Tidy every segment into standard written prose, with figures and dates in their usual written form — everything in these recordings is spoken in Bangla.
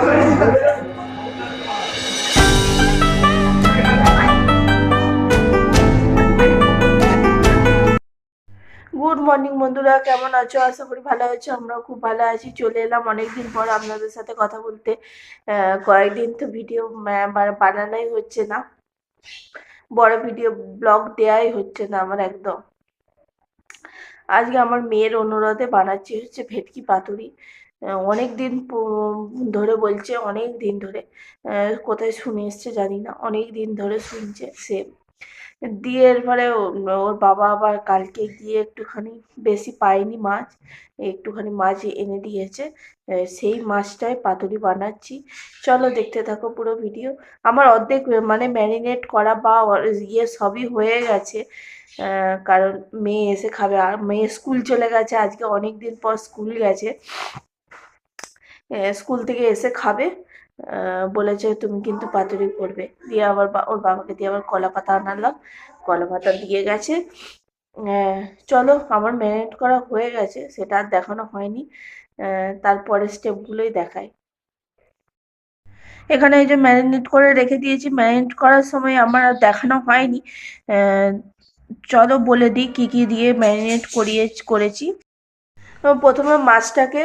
গুড মর্নিং বন্ধুরা, কেমন আছো? আশা করি ভালো আছো। আমরাও খুব ভালো আছি। চলে এলাম অনেকদিন পর আপনাদের সাথে কথা বলতে। কয়েকদিন তো ভিডিও বানানোই হচ্ছে না, বড় ভিডিও ব্লগ দেয়াই হচ্ছে না আমার একদম। আজকে আমার মেয়ের অনুরোধে বানাচ্ছি হচ্ছে ভেটকি পাতুরি। অনেক দিন ধরে বলছে, অনেক দিন ধরে, কোথায় শুনে এসছে জানি না, অনেক দিন ধরে শুনছে সে। দিয়ে এরপরে ওর বাবা আবার কালকে গিয়ে একটুখানি, বেশি পায়নি মাছ, একটুখানি মাছ এনে দিয়েছে। সেই মাছটাই পাতুরি বানাচ্ছি। চলো দেখতে থাকো পুরো ভিডিও। আমার অর্ধেক মানে ম্যারিনেট করা বা ইয়ে সবই হয়ে গেছে। কারণ মেয়ে এসে খাবে, আর মেয়ে স্কুল চলে গেছে, আজকে অনেক দিন পর স্কুল গেছে। স্কুল থেকে এসে খাবে। বলেছে তুমি কিন্তু পাতুরি করবে। দিয়ে আবার ওর বাবাকে দিয়ে আবার কলা পাতা আনালাম, কলা পাতা দিয়ে গেছে। চলো, আমার ম্যারিনেট করা হয়ে গেছে, সেটা আর দেখানো হয়নি। তারপরে স্টেপগুলোই দেখাই। এখানে এই যে ম্যারিনেট করে রেখে দিয়েছি, ম্যারিনেট করার সময় আমার আর দেখানো হয়নি। চলো বলে দিই কি কি দিয়ে ম্যারিনেট করেছি। প্রথমে মাছটাকে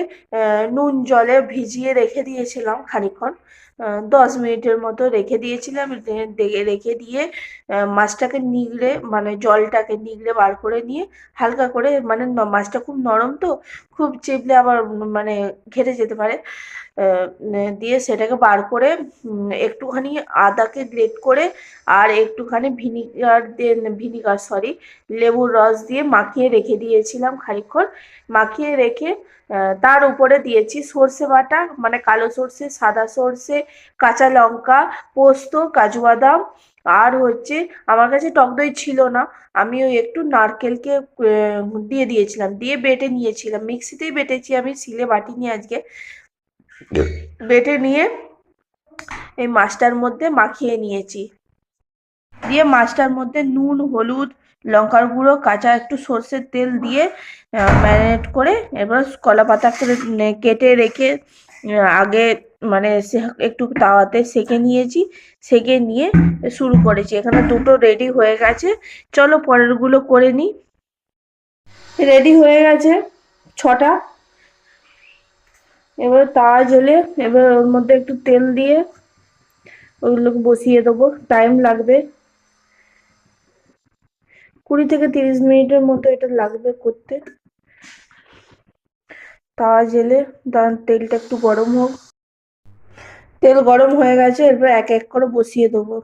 নুন জলে ভিজিয়ে রেখে দিয়েছিলাম খানিকক্ষণ, 10 মিনিটের মতো রেখে দিয়েছিলাম। রেখে দিয়ে মাছটাকে নিগড়ে, মানে জলটাকে নিগড়ে বার করে নিয়ে হালকা করে, মানে মাছটা খুব নরম তো, খুব চেপলে আবার মানে ঘেটে যেতে পারে। দিয়ে সেটাকে বার করে একটুখানি আদাকে গ্রেট করে আর একটুখানি লেবুর রস দিয়ে মাখিয়ে রেখে দিয়েছিলাম খানিকক্ষণ। মাখিয়ে রেখে তার উপরে দিয়েছি সর্ষে বাটা, মানে কালো সর্ষে, সাদা সর্ষে, কাঁচা লঙ্কা, পোস্ত, কাজু বাদাম। আর হচ্ছে আমার কাছে টক দই ছিল না, আমি ওই একটু নারকেলকে দিয়ে দিয়েছিলাম, দিয়ে বেটে নিয়েছিলাম। মিক্সিতেই বেটেছি, আমি শিলে বাটিনি আজকে। বেটে নিয়ে এই মাছটার মধ্যে মাখিয়ে নিয়েছি। দিয়ে মাছটার মধ্যে নুন, হলুদ, লঙ্কার গুঁড়ো, কাঁচা একটু সর্ষের তেল দিয়ে ম্যারিনেট করে এবার কলা পাতা করে কেটে রেখে আগে মানে একটু তাওয়াতে সেঁকে নিয়েছি। সেঁকে নিয়ে শুরু করেছি। এখানে দুটো রেডি হয়ে গেছে। চলো পরেরগুলো করে নিই। রেডি হয়ে গেছে 6টা। এবার তাওয়া জ্বলে এবার ওর মধ্যে একটু তেল দিয়ে ওগুলোকে বসিয়ে দেবো। টাইম লাগবে 20 থেকে 30 মিনিটের মতো এটা লাগবে করতে। তাওয়া জেলে তেলটা একটু গরম হোক। তেল গরম হয়ে গেছে, এরপর এক এক করে বসিয়ে দেবো।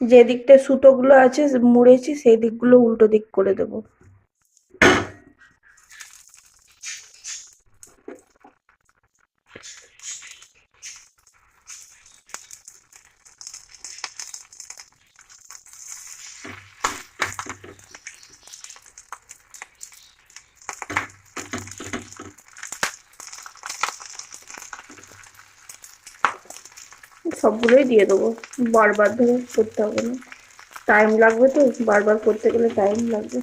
যে দিকটা সুতোগুলো আছে মুড়েছি সেই দিকগুলো উল্টো দিক করে দেবো। সবগুলোই দিয়ে দেবো, বারবার ধরে করতে হবে না, টাইম লাগবে তো, বারবার করতে গেলে টাইম লাগবে।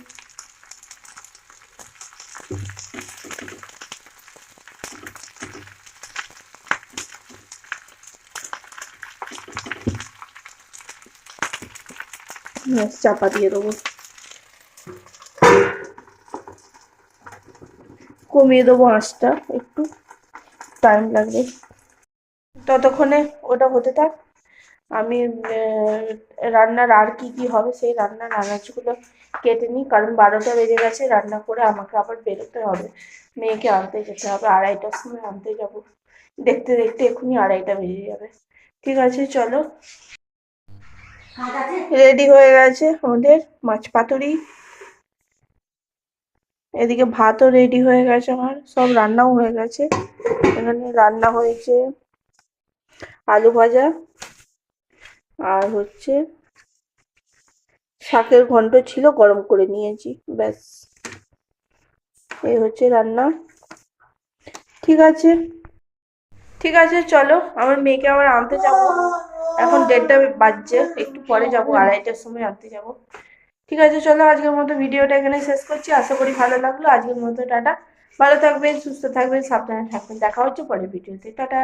চাপা দিয়ে দেবো, কমিয়ে দেবো আঁচটা, একটু টাইম লাগবে। ততক্ষণে ওটা হতে থাক। আমি রান্নার আর কি কি হবে সেই রান্নার আনাজগুলো কেটে নিই, কারণ 12টা বেজে গেছে। রান্না করে আমাকে আবার বেরোতে হবে, মেয়েকে আনতে যেতে হবে, 2:30টার সময় আনতে যাব। দেখতে দেখতে এক্ষুনি 2:30টা বেজে যাবে। ঠিক আছে চলো, রেডি হয়ে গেছে আমাদের মাছ পাতুরি। এদিকে ভাতও রেডি হয়ে গেছে, আমার সব রান্নাও হয়ে গেছে। এখানে রান্না হয়েছে আলু ভাজা আর হচ্ছে শাকের ঘন্ট ছিল, গরম করে নিয়েছি, ব্যাস এই হচ্ছে রান্না। ঠিক আছে, ঠিক আছে চলো, আমার মেয়েকে আবার আনতে যাব। এখন 1:30টা বাজছে, একটু পরে যাব, 2:30টার সময় আনতে যাব। ঠিক আছে চলো, আজকের মতো ভিডিওটা এখানে শেষ করছি। আশা করি ভালো লাগলো। আজকের মতো টাটা। ভালো থাকবেন, সুস্থ থাকবেন, সাবধানে থাকবেন। দেখা হচ্ছে পরের ভিডিওতে। টাটা।